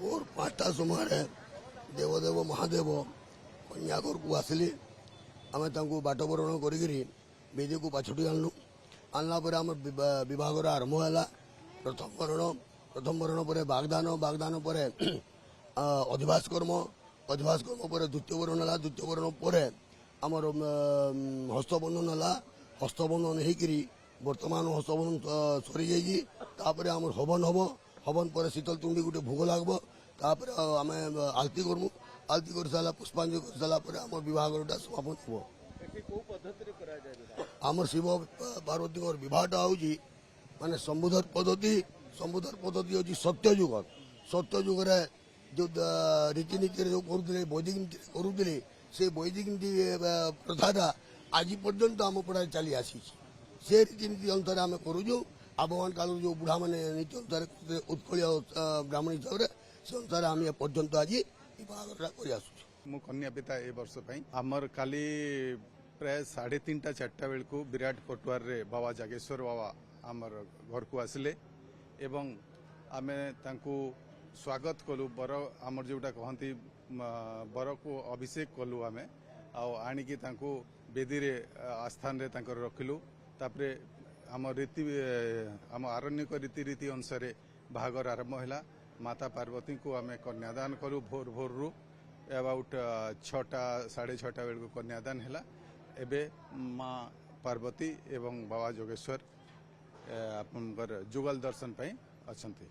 भोर 5टा समय देवदेव महादेव कन्याघर को आसिले आम बाटबरण करी को पाछटी आणलु आणला आम विभाग आरंभ है प्रथम वरण पर बागदान बागदान पर अधिवास कर्म पर द्वितीय वरण है द्वितीय वरण पर आमर हस्तबंधन है हस्तबंधन होकर बर्तमान हस्तबंधन सरी जापर आम हवन हम हवन पर शीतल तुंडी गोटे भोग लगे तापर आम आलती करमु आलती कर सारा पुष्पांजलि कर सारापर आम विवाहटा समापन हम आम शिव पार्वती विवाहटा हूँ माने संबुधर पद्धति हूँ सत्य जुग जो रीतिनीति जो करुले वैदिक नीति करुले से वैदिक नीति प्रथाटा आज पर्यंत आम पढ़ा चली आसी से रीतिनीति अनुसार आम करुचु आबहान काल जो बुढ़ा मैंने नीति अनुसार उत्कल ब्राह्मण हिसाब से से अनुसार आम पर्यंत आज कर कन्या पिता ए वर्ष आमर काली प्राय 3:30 4टा बेल को विराट पटुआर रे बाबा जागेश्वर बाबा आमर घर को आसिले एवं आमे तांको स्वागत कलु बर आमर जोटा कहती बर को अभिषेक कलु आमे आणिकी तांको बेदी रे आस्थान रे तांकर रखिलु तापरे आम रीति आम आरण्यक रीति अनुसार बाहागर आरंभ है माता पार्वती को आम कन्यादान कलु भोर भोर रु अबाउट 6टा 6:30 बेल को कन्यादान है एबे माँ पार्वती एवं बाबा जोगेश्वर आपनकर जुगल दर्शन पाई अछंती।